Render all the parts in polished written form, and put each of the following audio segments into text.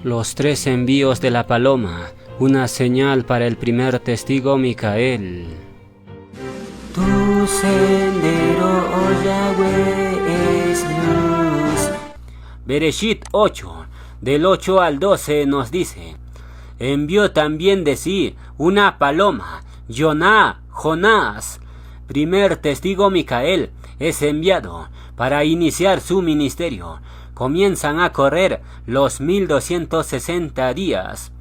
Los 3 envíos de la paloma, una señal para el primer testigo Micael. Tu sendero, oh Yahweh, es luz. Bereshit 8, del 8 al 12 nos dice: envió también de sí una paloma, Jonás. Primer testigo Micael es enviado para iniciar su ministerio. Comienzan a correr los 1260 días.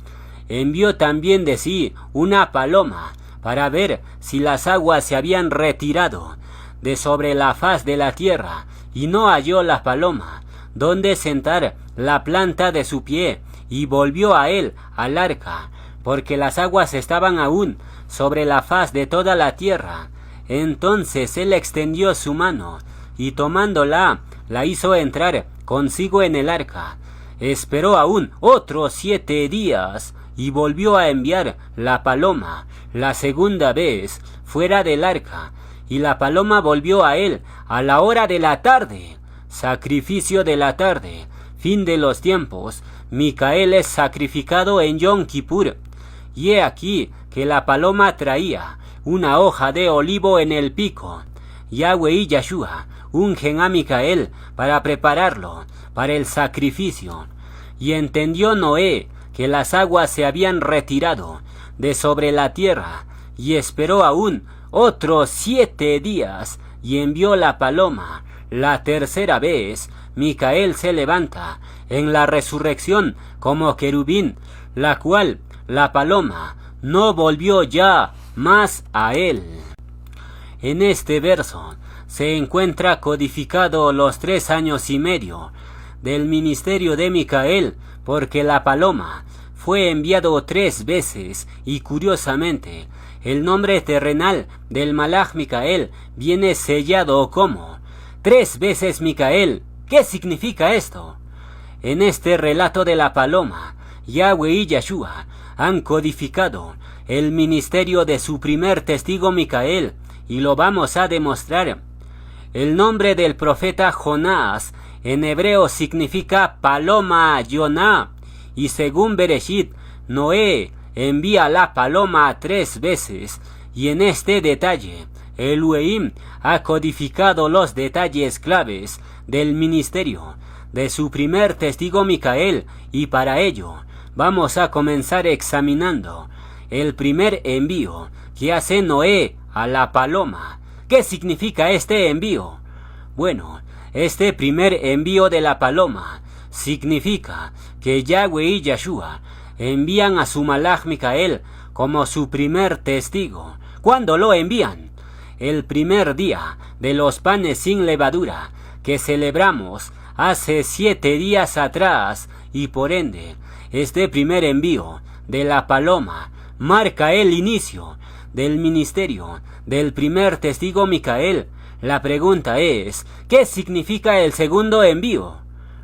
Envió también de sí una paloma para ver si las aguas se habían retirado de sobre la faz de la tierra, y no halló la paloma donde sentar la planta de su pie, y volvió a él al arca, porque las aguas estaban aún sobre la faz de toda la tierra. Entonces él extendió su mano, y tomándola, la hizo entrar consigo en el arca. Esperó aún otros 7 días, y volvió a enviar la paloma la segunda vez fuera del arca, y la paloma volvió a él a la hora de la tarde, sacrificio de la tarde, fin de los tiempos. Micael es sacrificado en Yom Kippur, y he aquí que la paloma traía una hoja de olivo en el pico. Yahweh y Yahshua ungen a Micael para prepararlo para el sacrificio. Y entendió Noé que las aguas se habían retirado de sobre la tierra, y esperó aún otros 7 días, y envió la paloma la tercera vez. Micael se levanta en la resurrección como querubín, la cual la paloma no volvió ya más a él. En este verso se encuentra codificado los 3 años y medio del ministerio de Micael, porque la paloma fue enviado 3 veces, y curiosamente el nombre terrenal del Malach Micael viene sellado como 3 veces Micael. ¿Qué significa esto? En este relato de la paloma, Yahweh y Yahshua han codificado el ministerio de su primer testigo Micael, y lo vamos a demostrar. El nombre del profeta Jonás en hebreo significa paloma, Yoná, y según Bereshit, Noé envía la paloma 3 veces, y en este detalle Elohim ha codificado los detalles claves del ministerio de su primer testigo Micael, y para ello vamos a comenzar examinando el primer envío que hace Noé a la paloma. ¿Qué significa este envío? Bueno, este primer envío de la paloma significa que Yahweh y Yahshua envían a su Malach Micael como su primer testigo. ¿Cuándo lo envían? El primer día de los panes sin levadura, que celebramos hace 7 días atrás, y por ende este primer envío de la paloma marca el inicio del ministerio del primer testigo Micael. La pregunta es, ¿qué significa el segundo envío?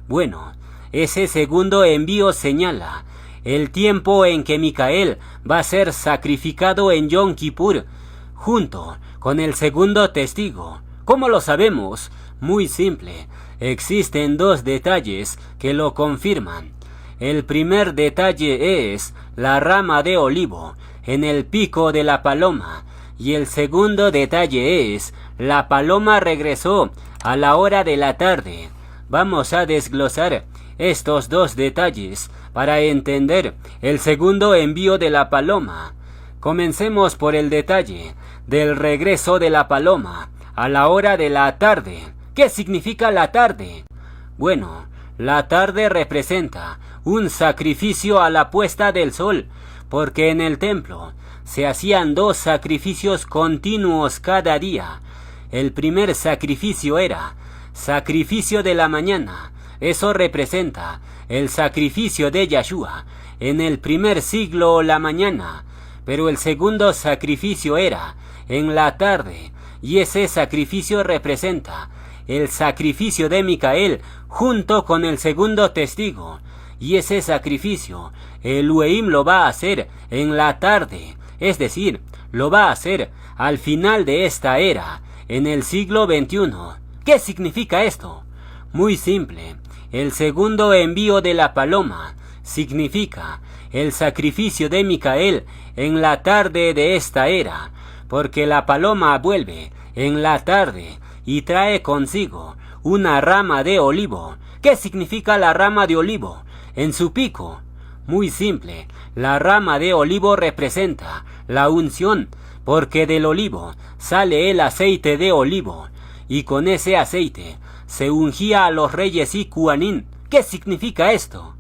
Bueno, ese segundo envío señala el tiempo en que Micael va a ser sacrificado en Yom Kippur, junto con el segundo testigo. ¿Cómo lo sabemos? Muy simple, existen 2 detalles que lo confirman. El primer detalle es la rama de olivo en el pico de la paloma, y el segundo detalle es la paloma regresó a la hora de la tarde. Vamos a desglosar estos 2 detalles para entender el segundo envío de la paloma. Comencemos por el detalle del regreso de la paloma a la hora de la tarde. ¿Qué significa la tarde? Bueno, la tarde representa un sacrificio a la puesta del sol, porque en el templo se hacían 2 sacrificios continuos cada día. El primer sacrificio era sacrificio de la mañana. Eso representa el sacrificio de Yahshua en el primer siglo, la mañana. Pero el segundo sacrificio era en la tarde, y ese sacrificio representa el sacrificio de Micael junto con el segundo testigo. Y ese sacrificio Elohim lo va a hacer en la tarde, es decir, lo va a hacer al final de esta era, en el siglo XXI. ¿Qué significa esto? Muy simple, el segundo envío de la paloma significa el sacrificio de Micael en la tarde de esta era, porque la paloma vuelve en la tarde y trae consigo una rama de olivo. ¿Qué significa la rama de olivo en su pico? Muy simple, la rama de olivo representa la unción, porque del olivo sale el aceite de olivo, y con ese aceite se ungía a los reyes y Cuanín. ¿Qué significa esto?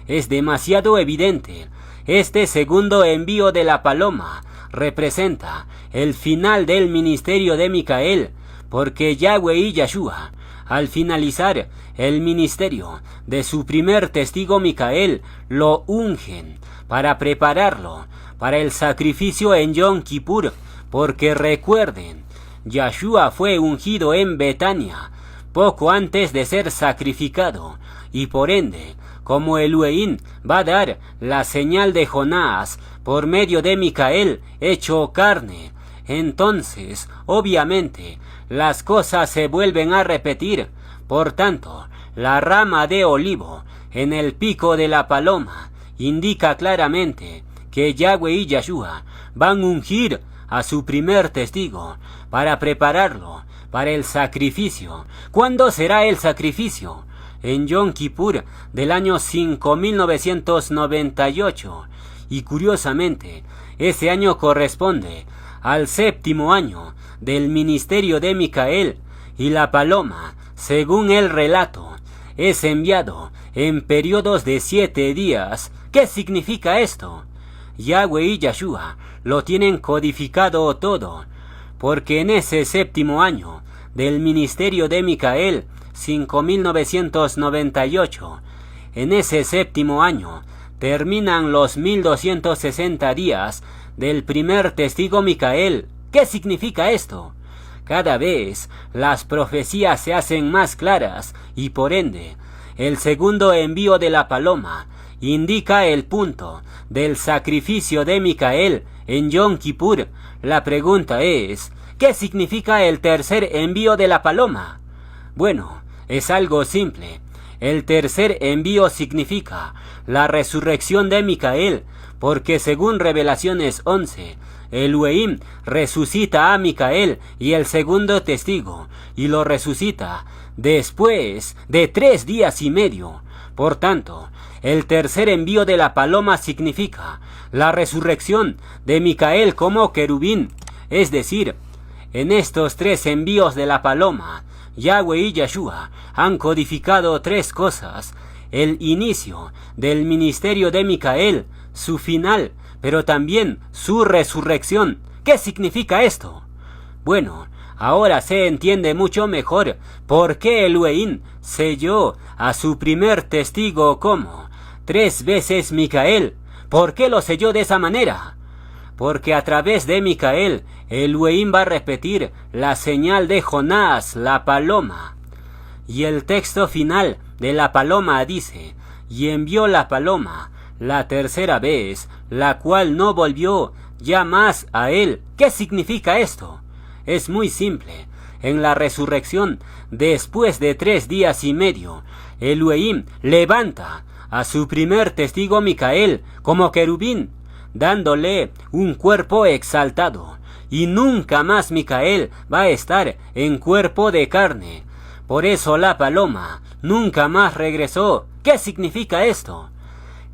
Es demasiado evidente. Este segundo envío de la paloma representa el final del ministerio de Micael, porque Yahweh y Yahshua, al finalizar el ministerio de su primer testigo Micael, lo ungen para prepararlo para el sacrificio en Yom Kippur, porque recuerden, Yahshua fue ungido en Betania poco antes de ser sacrificado, y por ende, como Elohim va a dar la señal de Jonás por medio de Micael hecho carne, entonces, obviamente, las cosas se vuelven a repetir. Por tanto, la rama de olivo en el pico de la paloma indica claramente que Yahweh y Yahshua van a ungir a su primer testigo para prepararlo para el sacrificio. ¿Cuándo será el sacrificio? En Yom Kippur del año 5998, y curiosamente ese año corresponde al 7º año del ministerio de Micael, y la paloma, según el relato, es enviado en periodos de 7 días. ¿Qué significa esto? Yahweh y Yahshua lo tienen codificado todo, porque en ese 7º año del ministerio de Micael, 5998, en ese 7º año terminan los 1260 días del primer testigo Micael. ¿Qué significa esto? Cada vez las profecías se hacen más claras, y por ende el segundo envío de la paloma indica el punto del sacrificio de Micael en Yom Kippur. La pregunta es, ¿qué significa el tercer envío de la paloma? Bueno, es algo simple. El tercer envío significa la resurrección de Micael, porque según Revelaciones 11, Elohim resucita a Micael y el segundo testigo, y lo resucita después de 3 días y medio. Por tanto, el tercer envío de la paloma significa la resurrección de Micael como querubín. Es decir, en estos 3 envíos de la paloma, Yahweh y Yahshua han codificado 3 cosas: el inicio del ministerio de Micael, su final, pero también su resurrección. ¿Qué significa esto? Bueno, ahora se entiende mucho mejor por qué Elohim selló a su primer testigo como 3 veces Micael. ¿Por qué lo selló de esa manera? Porque a través de Micael, Elohim va a repetir la señal de Jonás, la paloma. Y el texto final de la paloma dice: y envió la paloma la tercera vez, la cual no volvió ya más a él. ¿Qué significa esto? Es muy simple. En la resurrección, después de 3 días y medio, Elohim levanta a su primer testigo Micael como querubín, dándole un cuerpo exaltado, y nunca más Micael va a estar en cuerpo de carne. Por eso la paloma nunca más regresó. ¿Qué significa esto?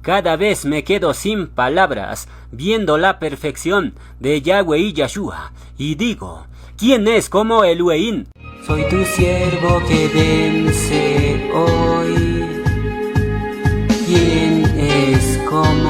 Cada vez me quedo sin palabras viendo la perfección de Yahweh y Yahshua, y digo, ¿quién es como Elohim? Soy tu siervo que vence hoy. ¿Quién es como